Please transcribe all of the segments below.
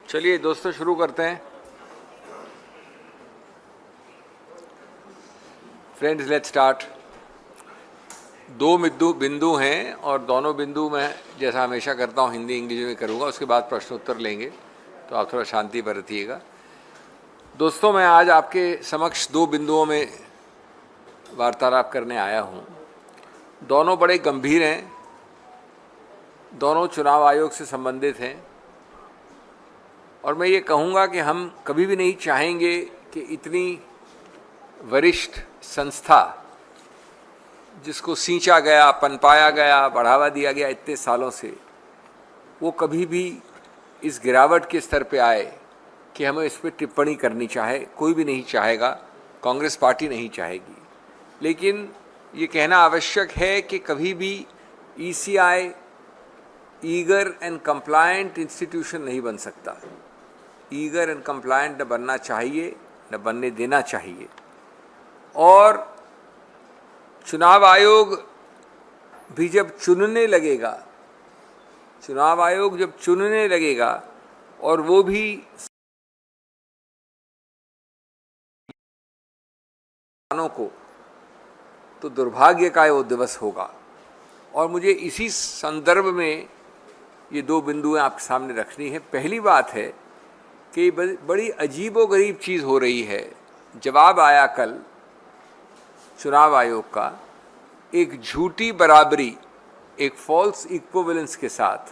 चलिए दोस्तों शुरू करते हैं। Friends let's start. दो बिंदु हैं और दोनों बिंदु मैं जैसा हमेशा करता हूं हिंदी इंग्लिश में करूंगा, उसके बाद प्रश्न उत्तर लेंगे, तो आप थोड़ा शांति बरतिएगा। दोस्तों मैं आज आपके समक्ष दो बिंदुओं में वार्तालाप करने आया हूं। दोनों बड़े गंभीर हैं, दोनों चुनाव आयोग से संबंधित हैं और मैं ये कहूँगा कि हम कभी भी नहीं चाहेंगे कि इतनी वरिष्ठ संस्था जिसको सींचा गया, पनपाया गया, बढ़ावा दिया गया इतने सालों से, वो कभी भी इस गिरावट के स्तर पे आए कि हमें इस पर टिप्पणी करनी चाहे। कोई भी नहीं चाहेगा, कांग्रेस पार्टी नहीं चाहेगी, लेकिन ये कहना आवश्यक है कि कभी भी ECI eager and compliant institution नहीं बन सकता। ईगर एंड कंप्लायंट न बनना चाहिए, न बनने देना चाहिए। और चुनाव आयोग भी जब चुनने लगेगा, चुनाव आयोग जब चुनने लगेगा और वो भी को, तो दुर्भाग्य का वो दिवस होगा। और मुझे इसी संदर्भ में ये दो बिंदुएं आपके सामने रखनी है। पहली बात है कि बड़ी अजीबोगरीब चीज़ हो रही है। जवाब आया कल चुनाव आयोग का एक झूठी बराबरी, एक फॉल्स इक्विवेलेंस के साथ,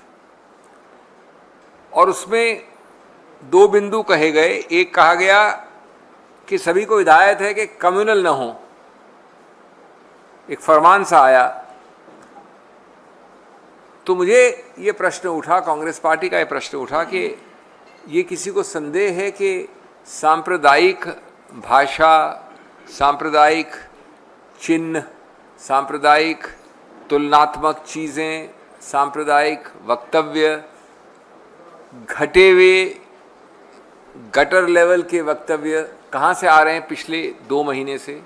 और उसमें दो बिंदु कहे गए। एक कहा गया कि सभी को हिदायत है कि कम्युनल न हो, एक फरमान सा आया। तो मुझे ये प्रश्न उठा, कांग्रेस पार्टी का ये प्रश्न उठा कि ये किसी को संदेह है कि सांप्रदायिक भाषा, सांप्रदायिक चिन्ह, सांप्रदायिक तुलनात्मक चीज़ें, सांप्रदायिक वक्तव्य, घटे हुए गटर लेवल के वक्तव्य कहाँ से आ रहे हैं? पिछले 2 महीने से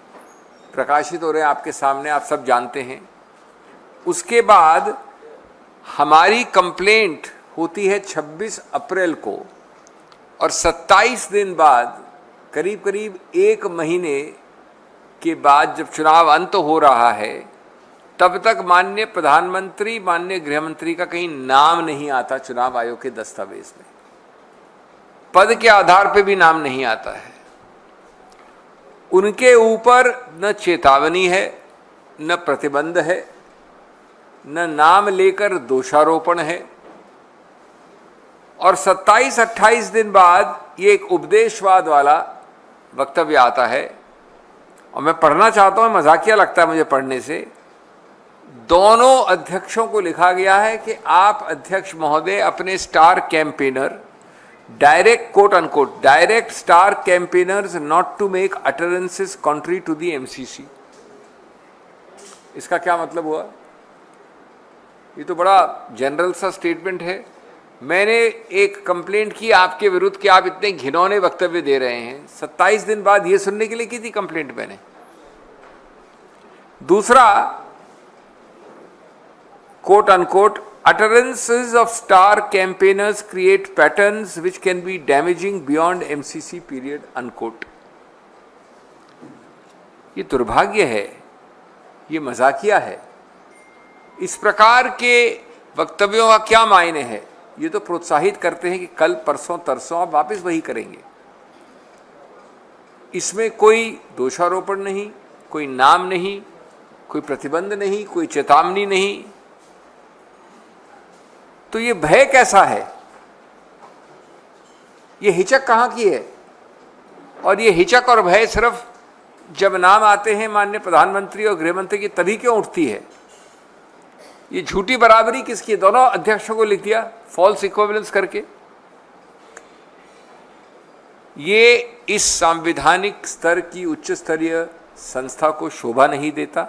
प्रकाशित हो रहे हैं आपके सामने, आप सब जानते हैं। उसके बाद हमारी कंप्लेंट होती है 26 अप्रैल को, और 27 दिन बाद, करीब करीब 1 महीने के बाद जब चुनाव अंत हो रहा है, तब तक माननीय प्रधानमंत्री, माननीय गृहमंत्री का कहीं नाम नहीं आता चुनाव आयोग के दस्तावेज में। पद के आधार पे भी नाम नहीं आता है। उनके ऊपर न चेतावनी है, न प्रतिबंध है, न नाम लेकर दोषारोपण है। और 27-28 दिन बाद ये एक उपदेशवाद वाला वक्तव्य आता है, और मैं पढ़ना चाहता हूँ, मजाकिया लगता है मुझे पढ़ने से। दोनों अध्यक्षों को लिखा गया है कि आप अध्यक्ष महोदय अपने star campaigner, direct quote unquote, direct star campaigners not to make utterances contrary to the MCC. इसका क्या मतलब हुआ? ये तो बड़ा जनरल सा स्टेटमेंट है। मैंने एक कंप्लेंट की आपके विरुद्ध कि आप इतने घिनौने वक्तव्य दे रहे हैं। 27 दिन बाद ये सुनने के लिए की थी कंप्लेंट मैंने। दूसरा, quote unquote, utterances of star campaigners create patterns which can be damaging beyond MCC period, unquote। ये दुर्भाग्य है, ये मजाकिया है। इस प्रकार के वक्तव्यों का क्या मायने है? ये तो प्रोत्साहित करते हैं कि कल परसों तरसों आप वापस वही करेंगे। इसमें कोई दोषारोपण नहीं, कोई नाम नहीं, कोई प्रतिबंध नहीं, कोई चेतावनी नहीं। तो ये भय कैसा है? ये हिचक कहाँ की है? और ये हिचक और भय सिर्फ जब नाम आते हैं माननीय प्रधानमंत्री और गृहमंत्री की, तभी क्यों उठती है? ये झूठी बराबरी किसकी? दोनों अध्यक्षों को लिख दिया फॉल्स इक्विवेलेंस करके। ये इस संवैधानिक स्तर की उच्च स्तरीय संस्था को शोभा नहीं देता।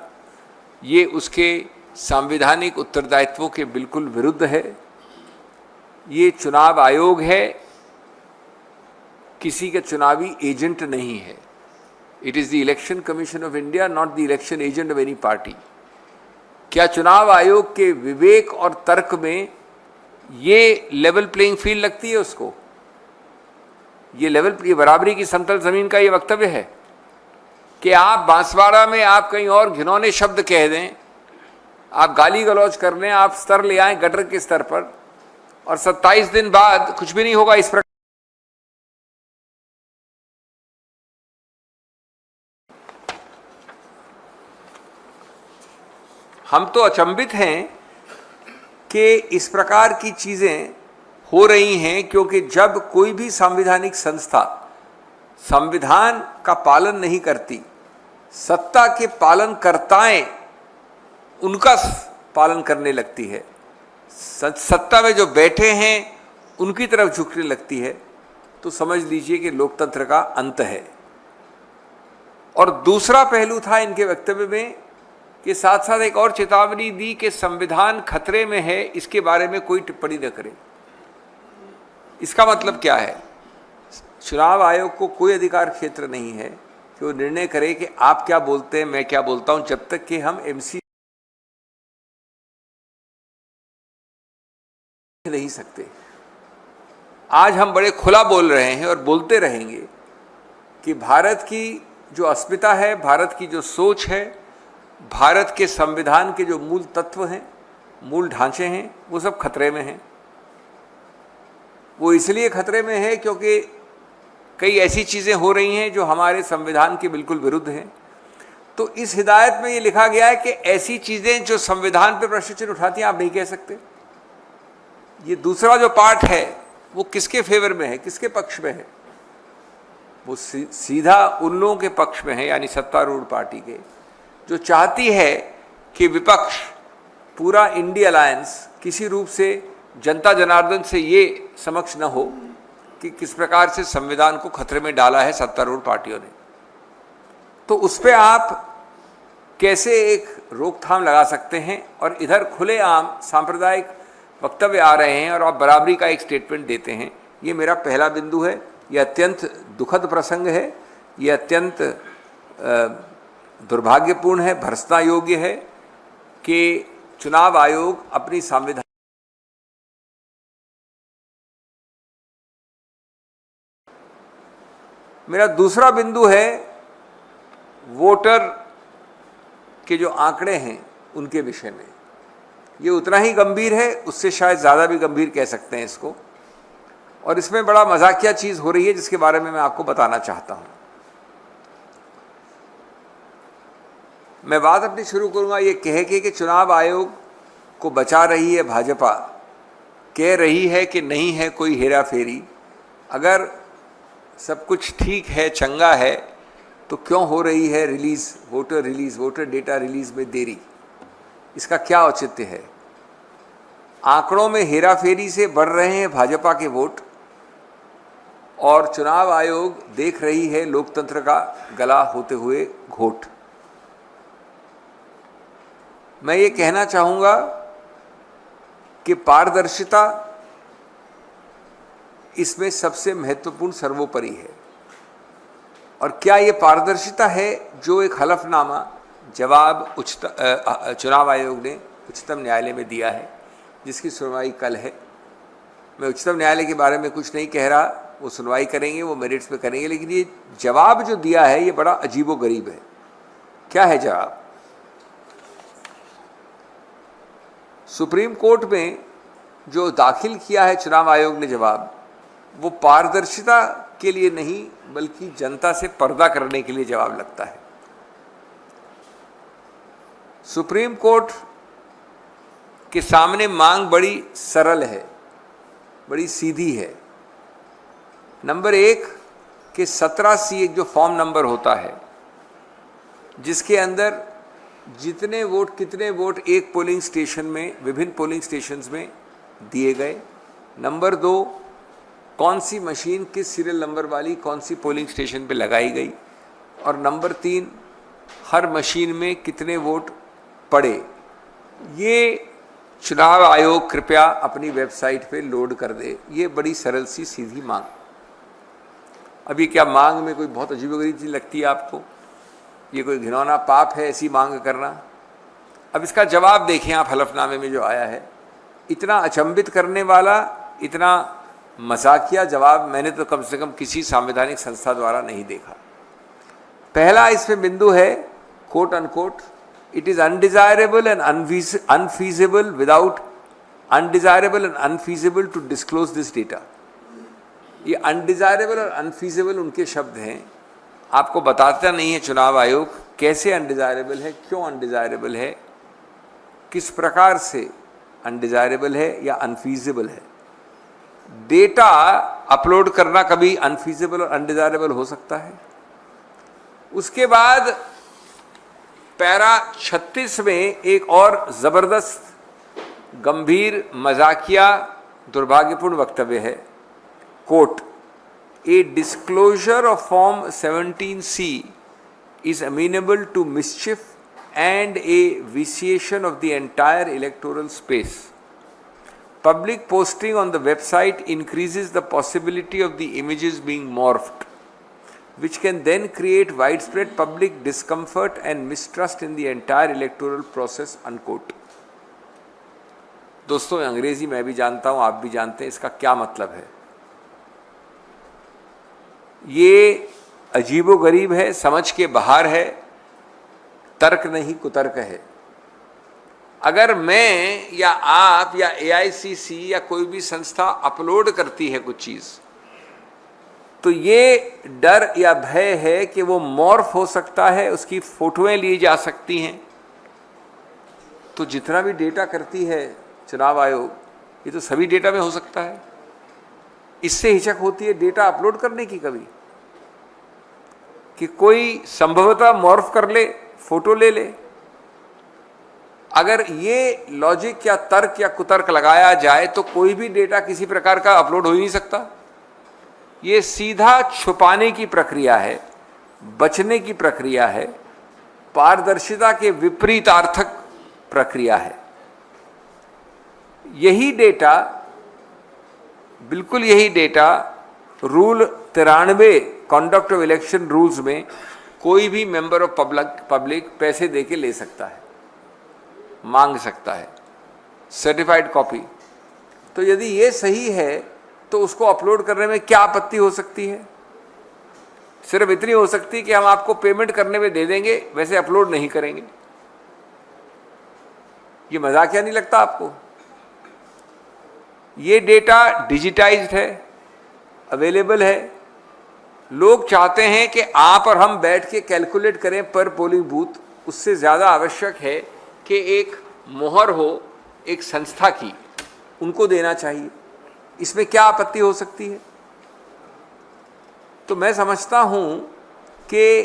ये उसके संवैधानिक उत्तरदायित्वों के बिल्कुल विरुद्ध है। ये चुनाव आयोग है, किसी का चुनावी एजेंट नहीं है। It is the election commission of India, not the election agent of any party. क्या चुनाव आयोग के विवेक और तर्क में ये लेवल प्लेइंग फील्ड लगती है उसको? ये बराबरी की समतल जमीन का ये वक्तव्य है कि आप बांसवाड़ा में आप कहीं और घिनौने शब्द कह दें, आप गाली गलौज कर लें, आप स्तर ले आए गटर के स्तर पर, और 27 दिन बाद कुछ भी नहीं होगा इस प्रकार। हम तो अचंभित हैं कि इस प्रकार की चीजें हो रही हैं, क्योंकि जब कोई भी संवैधानिक संस्था संविधान का पालन नहीं करती, सत्ता के पालनकर्ताएं उनका पालन करने लगती है, सत्ता में जो बैठे हैं उनकी तरफ झुकने लगती है, तो समझ लीजिए कि लोकतंत्र का अंत है। और दूसरा पहलू था इनके वक्तव्य में कि साथ साथ एक और चेतावनी दी कि संविधान खतरे में है, इसके बारे में कोई टिप्पणी न करे। इसका मतलब क्या है? चुनाव आयोग को कोई अधिकार क्षेत्र नहीं है कि वो निर्णय करे कि आप क्या बोलते हैं, मैं क्या बोलता हूं, जब तक कि हम एमसी नहीं सकते। आज हम बड़े खुला बोल रहे हैं और बोलते रहेंगे कि भारत की जो अस्मिता है, भारत की जो सोच है, भारत के संविधान के जो मूल तत्व हैं, मूल ढांचे हैं, वो सब खतरे में हैं। वो इसलिए खतरे में है क्योंकि कई ऐसी चीज़ें हो रही हैं जो हमारे संविधान के बिल्कुल विरुद्ध हैं। तो इस हिदायत में ये लिखा गया है कि ऐसी चीज़ें जो संविधान पर प्रश्न चिन्ह उठाती हैं, आप नहीं कह सकते। ये दूसरा जो पार्ट है वो किसके फेवर में है, किसके पक्ष में है? वो सीधा उन लोगों के पक्ष में है, यानी सत्तारूढ़ पार्टी के, जो चाहती है कि विपक्ष, पूरा इंडिया अलायंस किसी रूप से जनता जनार्दन से ये समक्ष न हो कि किस प्रकार से संविधान को खतरे में डाला है सत्तारूढ़ पार्टियों ने। तो उस पर आप कैसे एक रोकथाम लगा सकते हैं? और इधर खुलेआम सांप्रदायिक वक्तव्य आ रहे हैं और आप बराबरी का एक स्टेटमेंट देते हैं। ये मेरा पहला बिंदु है। ये अत्यंत दुखद प्रसंग है, ये अत्यंत दुर्भाग्यपूर्ण है, भर्त्सना योग्य है कि चुनाव आयोग अपनी संविधान। मेरा दूसरा बिंदु है वोटर के जो आंकड़े हैं उनके विषय में। ये उतना ही गंभीर है, उससे शायद ज़्यादा भी गंभीर कह सकते हैं इसको, और इसमें बड़ा मजाकिया चीज़ हो रही है जिसके बारे में मैं आपको बताना चाहता हूँ। मैं बात अपनी शुरू करूँगा ये कह के कि चुनाव आयोग को बचा रही है भाजपा, कह रही है कि नहीं है कोई हेरा फेरी। अगर सब कुछ ठीक है, चंगा है, तो क्यों हो रही है वोटर डेटा रिलीज में देरी? इसका क्या औचित्य है? आंकड़ों में हेराफेरी से बढ़ रहे हैं भाजपा के वोट, और चुनाव आयोग देख रही है लोकतंत्र का गला होते हुए घोट। मैं ये कहना चाहूँगा कि पारदर्शिता इसमें सबसे महत्वपूर्ण सर्वोपरि है। और क्या ये पारदर्शिता है जो एक हलफनामा जवाब चुनाव आयोग ने उच्चतम न्यायालय में दिया है, जिसकी सुनवाई कल है। मैं उच्चतम न्यायालय के बारे में कुछ नहीं कह रहा, वो सुनवाई करेंगे, वो मेरिट्स पे करेंगे, लेकिन ये जवाब जो दिया है ये बड़ा अजीबोगरीब है। क्या है जवाब? सुप्रीम कोर्ट में जो दाखिल किया है चुनाव आयोग ने जवाब, वो पारदर्शिता के लिए नहीं बल्कि जनता से पर्दा करने के लिए जवाब लगता है। सुप्रीम कोर्ट के सामने मांग बड़ी सरल है, बड़ी सीधी है। नंबर 1 कि 17C एक जो फॉर्म नंबर होता है जिसके अंदर जितने वोट कितने वोट एक पोलिंग स्टेशन में, विभिन्न पोलिंग स्टेशंस में दिए गए। नंबर 2 कौन सी मशीन किस सीरियल नंबर वाली कौन सी पोलिंग स्टेशन पे लगाई गई। और नंबर 3 हर मशीन में कितने वोट पड़े। ये चुनाव आयोग कृपया अपनी वेबसाइट पे लोड कर दे। ये बड़ी सरल सी सीधी मांग। अब ये क्या मांग में कोई बहुत अजीबोगरीब चीज़ लगती है आपको? ये कोई घिनौना पाप है ऐसी मांग करना? अब इसका जवाब देखें आप हलफनामे में जो आया है, इतना अचंभित करने वाला, इतना मजाकिया जवाब मैंने तो कम से कम किसी संवैधानिक संस्था द्वारा नहीं देखा। पहला इसमें बिंदु है quote unquote, it is undesirable and unfeasible without undesirable and unfeasible to disclose this data. ये अनडिजायरेबल और अनफीजिबल उनके शब्द हैं, आपको बताता नहीं है चुनाव आयोग कैसे अनडिजायरेबल है, क्यों अनडिजायरेबल है, किस प्रकार से अनडिजायरेबल है या अनफीजिबल है। डेटा अपलोड करना कभी अनफीजिबल और अनडिजायरेबल हो सकता है। उसके बाद पैरा 36 में एक और जबरदस्त गंभीर मजाकिया दुर्भाग्यपूर्ण वक्तव्य है, quote, a disclosure of form 17C is amenable to mischief and a vitiation of the entire electoral space. Public posting on the website increases the possibility of the images being morphed, which can then create widespread public discomfort and mistrust in the entire electoral process, unquote. दोस्तों, अंग्रेजी मैं भी जानता हूं, आप भी जानते हैं इसका क्या मतलब है। ये अजीबोगरीब है, समझ के बाहर है, तर्क नहीं कुतर्क है। अगर मैं या आप या AICC या कोई भी संस्था अपलोड करती है कुछ चीज, तो ये डर या भय है कि वो मॉर्फ हो सकता है, उसकी फोटोएं ली जा सकती हैं। तो जितना भी डेटा करती है चुनाव आयोग, ये तो सभी डेटा में हो सकता है। इससे हिचक होती है डेटा अपलोड करने की कभी, कि कोई संभवतः मॉर्फ कर ले, फोटो ले ले। अगर ये लॉजिक या तर्क या कुतर्क लगाया जाए तो कोई भी डेटा किसी प्रकार का अपलोड हो ही नहीं सकता। ये सीधा छुपाने की प्रक्रिया है, बचने की प्रक्रिया है, पारदर्शिता के विपरीतार्थक प्रक्रिया है। यही डेटा, बिल्कुल यही data rule 93 conduct of election rules में कोई भी मेंबर ऑफ पब्लिक पैसे देके ले सकता है, मांग सकता है, सर्टिफाइड कॉपी। तो यदि ये सही है तो उसको अपलोड करने में क्या आपत्ति हो सकती है? सिर्फ इतनी हो सकती है कि हम आपको पेमेंट करने में दे देंगे, वैसे अपलोड नहीं करेंगे। ये मजाकिया नहीं लगता आपको? ये डेटा डिजिटाइज्ड है, अवेलेबल है। लोग चाहते हैं कि आप और हम बैठ के कैलकुलेट करें पर पोलिंग बूथ। उससे ज़्यादा आवश्यक है कि एक मोहर हो एक संस्था की, उनको देना चाहिए। इसमें क्या आपत्ति हो सकती है? तो मैं समझता हूं कि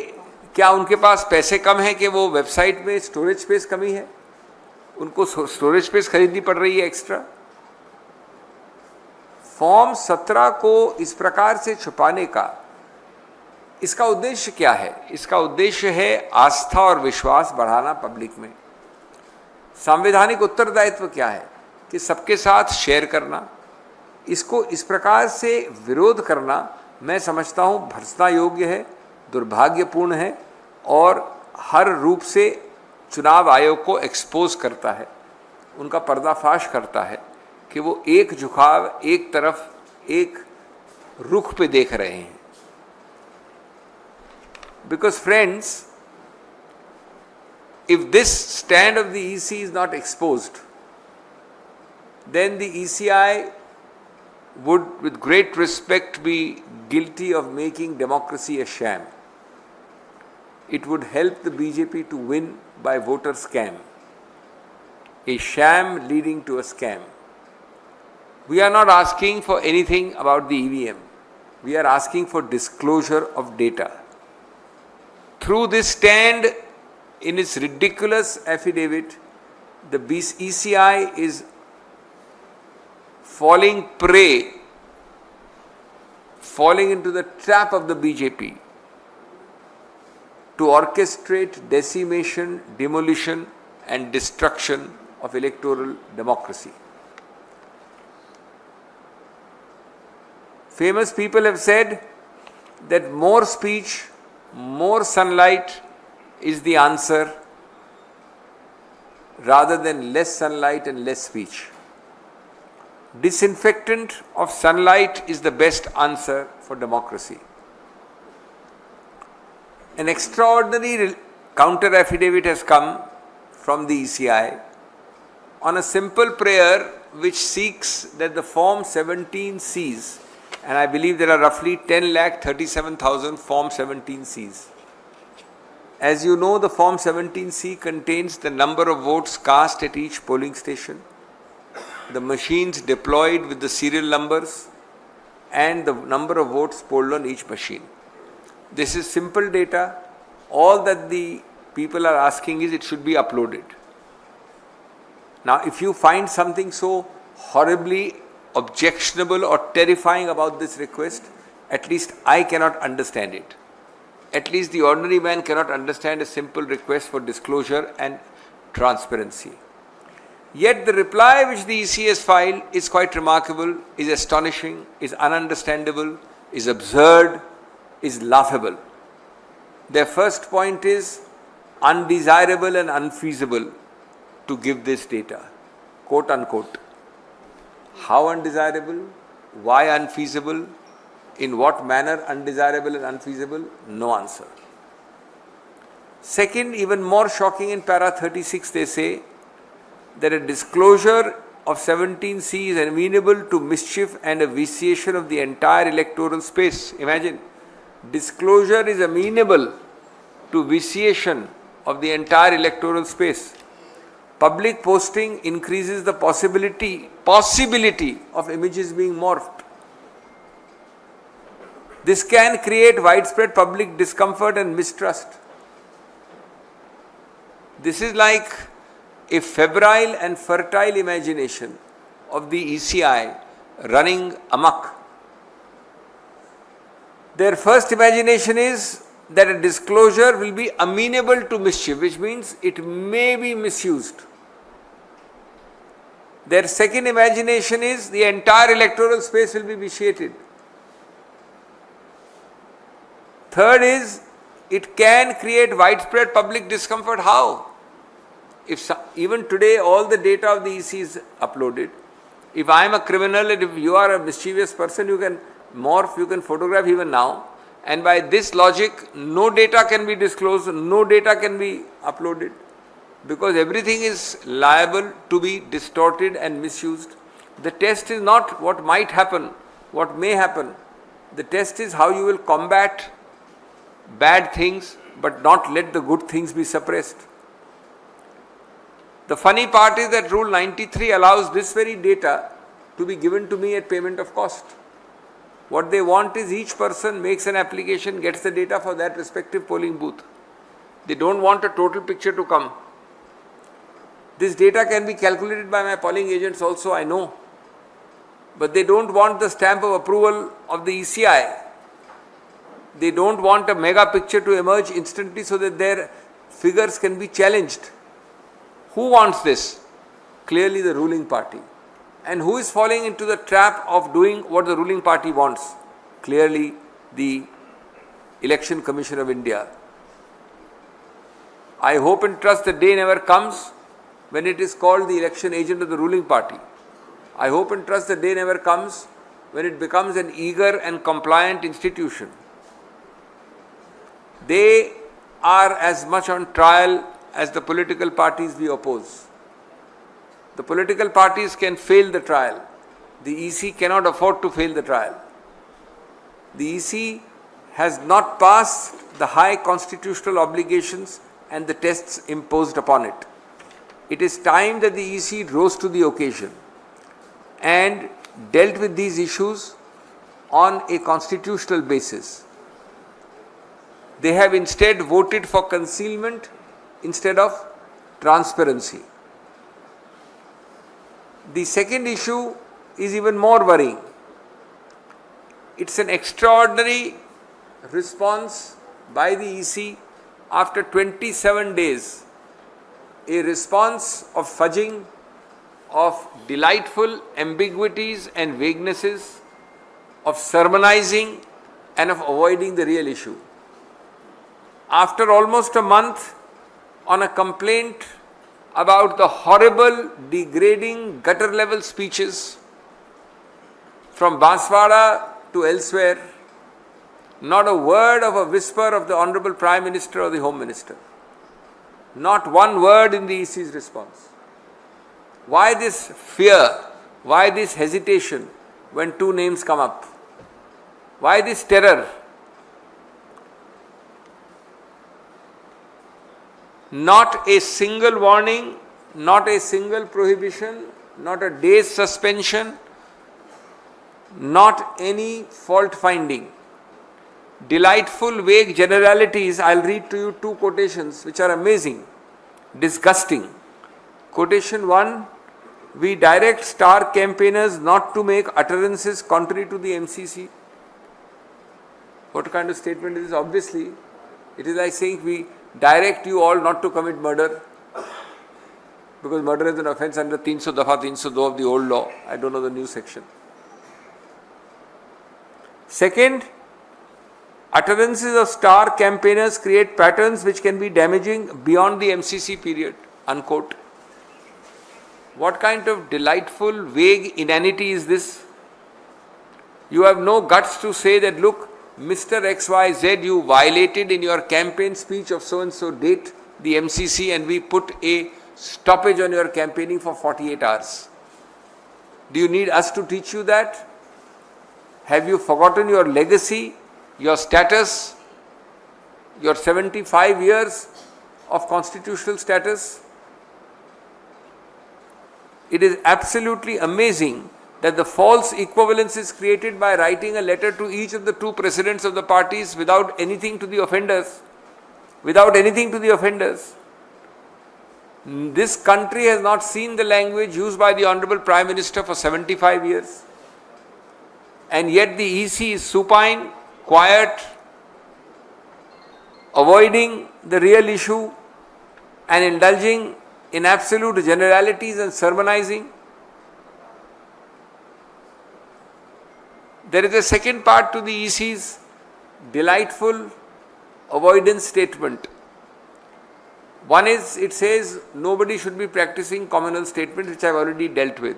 क्या उनके पास पैसे कम हैं कि वो वेबसाइट में स्टोरेज स्पेस कमी है, उनको स्टोरेज स्पेस खरीदनी पड़ रही है एक्स्ट्रा। फॉर्म 17 को इस प्रकार से छुपाने का इसका उद्देश्य क्या है? इसका उद्देश्य है आस्था और विश्वास बढ़ाना पब्लिक में। संवैधानिक उत्तरदायित्व क्या है? कि सबके साथ शेयर करना। इसको इस प्रकार से विरोध करना मैं समझता हूँ भर्त्सना योग्य है, दुर्भाग्यपूर्ण है और हर रूप से चुनाव आयोग को एक्सपोज करता है, उनका पर्दाफाश करता है कि वो एक झुकाव, एक तरफ, एक रुख पे देख रहे हैं। Because friends, if this stand of the EC is not exposed, then the ECI would, with great respect, be guilty of making democracy a sham. It would help the BJP to win by voter scam, a sham leading to a scam. We are not asking for anything about the EVM. We are asking for disclosure of data. Through this stand, in its ridiculous affidavit, the ECI is falling into the trap of the BJP to orchestrate decimation, demolition and destruction of electoral democracy. Famous people have said that more speech, more sunlight is the answer rather than less sunlight and less speech. Disinfectant of sunlight is the best answer for democracy. An extraordinary counter affidavit has come from the ECI on a simple prayer which seeks that the Form 17Cs, and I believe there are roughly 10,37,000 Form 17Cs. As you know, the Form 17C contains the number of votes cast at each polling station, the machines deployed with the serial numbers, and the number of votes polled on each machine. This is simple data. All that the people are asking is it should be uploaded. Now, if you find something so horribly objectionable or terrifying about this request, at least I cannot understand it. At least the ordinary man cannot understand a simple request for disclosure and transparency. Yet the reply which the EC has filed is quite remarkable, is astonishing, is ununderstandable, is absurd, is laughable. Their first point is undesirable and unfeasible to give this data, quote unquote. How undesirable? Why unfeasible? In what manner undesirable and unfeasible? No answer. Second, even more shocking, in para 36 they say that a disclosure of 17C is amenable to mischief and a vitiation of the entire electoral space. Imagine, disclosure is amenable to vitiation of the entire electoral space. Public posting increases the possibility of images being morphed. This can create widespread public discomfort and mistrust. This is like a febrile and fertile imagination of the ECI running amok. Their first imagination is that a disclosure will be amenable to mischief, which means it may be misused. Their second imagination is the entire electoral space will be vitiated. Third is, it can create widespread public discomfort. How? If even today all the data of the EC is uploaded, if I am a criminal and if you are a mischievous person, you can morph, you can photograph even now, and by this logic, no data can be disclosed, no data can be uploaded, because everything is liable to be distorted and misused. The test is not what might happen, what may happen. The test is how you will combat bad things but not let the good things be suppressed. The funny part is that Rule 93 allows this very data to be given to me at payment of cost. What they want is each person makes an application, gets the data for that respective polling booth. They don't want a total picture to come. This data can be calculated by my polling agents also, I know. But they don't want the stamp of approval of the ECI. They don't want a mega picture to emerge instantly so that their figures can be challenged. Who wants this? Clearly the ruling party. And who is falling into the trap of doing what the ruling party wants? Clearly the Election Commission of India. I hope and trust the day never comes when it is called the election agent of the ruling party. I hope and trust the day never comes when it becomes an eager and compliant institution. They are as much on trial as the political parties we oppose. The political parties can fail the trial. The EC cannot afford to fail the trial. The EC has not passed the high constitutional obligations and the tests imposed upon it. It is time that the EC rose to the occasion and dealt with these issues on a constitutional basis. They have instead voted for concealment instead of transparency. The second issue is even more worrying. It's an extraordinary response by the EC after 27 days. A response of fudging, of delightful ambiguities and vaguenesses, of sermonizing and of avoiding the real issue. After almost a month on a complaint about the horrible, degrading, gutter-level speeches from Banswara to elsewhere, not a word of a whisper of the Honorable Prime Minister or the Home Minister. Not one word in the EC's response. Why this fear? Why this hesitation when two names come up? Why this terror? Not a single warning, not a single prohibition, not a day's suspension, not any fault finding. Delightful, vague generalities. I'll read to you two quotations which are amazing, disgusting. Quotation 1, we direct star campaigners not to make utterances contrary to the MCC. What kind of statement is this? Obviously, it is like saying we direct you all not to commit murder, because murder is an offence under 300 Dafa 302 of the old law. I don't know the new section. Second, utterances of star campaigners create patterns which can be damaging beyond the MCC period, unquote. What kind of delightful, vague inanity is this? You have no guts to say that, look, Mr. XYZ, you violated in your campaign speech of so and so date the MCC, and we put a stoppage on your campaigning for 48 hours. Do you need us to teach you that? Have you forgotten your legacy, your status, your 75 years of constitutional status? It is absolutely amazing that the false equivalence is created by writing a letter to each of the two presidents of the parties without anything to the offenders. Without anything to the offenders. This country has not seen the language used by the Honorable Prime Minister for 75 years. And yet the EC is supine, quiet, avoiding the real issue and indulging in absolute generalities and sermonizing. There is a second part to the EC's delightful avoidance statement. One is, it says nobody should be practicing communal statements, which I have already dealt with.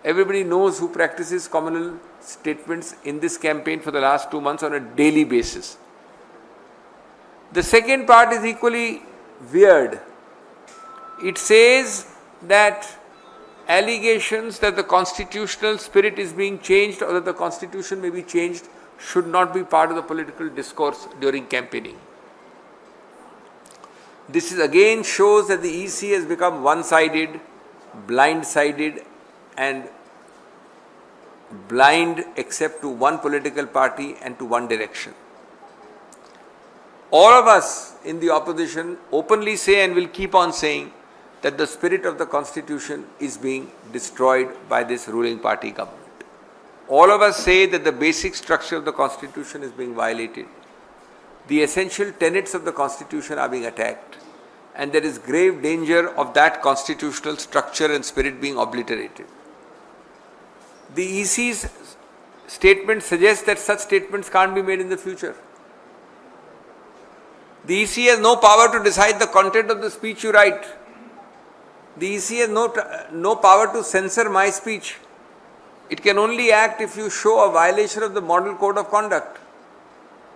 Everybody knows who practices communal statements in this campaign for the last 2 months on a daily basis. The second part is equally weird. It says that allegations that the constitutional spirit is being changed or that the constitution may be changed should not be part of the political discourse during campaigning. This is again shows that the EC has become one-sided, blind-sided and blind except to one political party and to one direction. All of us in the opposition openly say and will keep on saying that the spirit of the constitution is being destroyed by this ruling party government. All of us say that the basic structure of the constitution is being violated. The essential tenets of the constitution are being attacked, and there is grave danger of that constitutional structure and spirit being obliterated. The EC's statement suggests that such statements can't be made in the future. The EC has no power to decide the content of the speech you write. The EC has no power to censor my speech. It can only act if you show a violation of the Model Code of Conduct.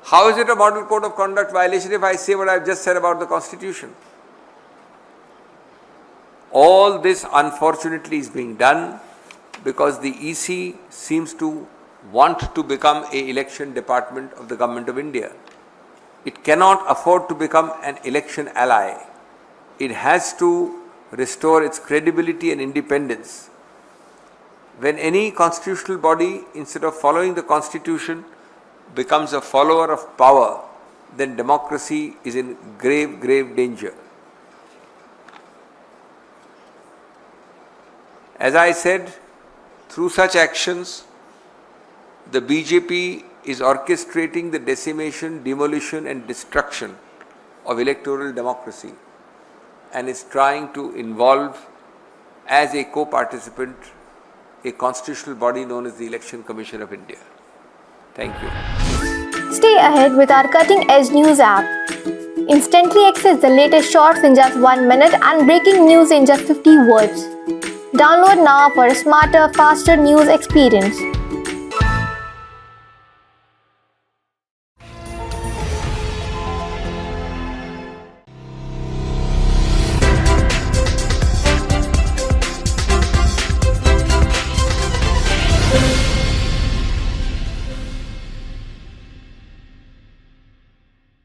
How is it a Model Code of Conduct violation if I say what I have just said about the Constitution? All this unfortunately is being done because the EC seems to want to become an election department of the Government of India. It cannot afford to become an election ally. It has to restore its credibility and independence. When any constitutional body, instead of following the Constitution, becomes a follower of power, then democracy is in grave, grave danger. As I said, through such actions, the BJP is orchestrating the decimation, demolition and destruction of electoral democracy and is trying to involve as a co-participant a constitutional body known as the Election Commission of India. Thank you. Stay ahead with our cutting-edge news app. Instantly access the latest shorts in just 1 minute and breaking news in just 50 words. Download now for a smarter, faster news experience.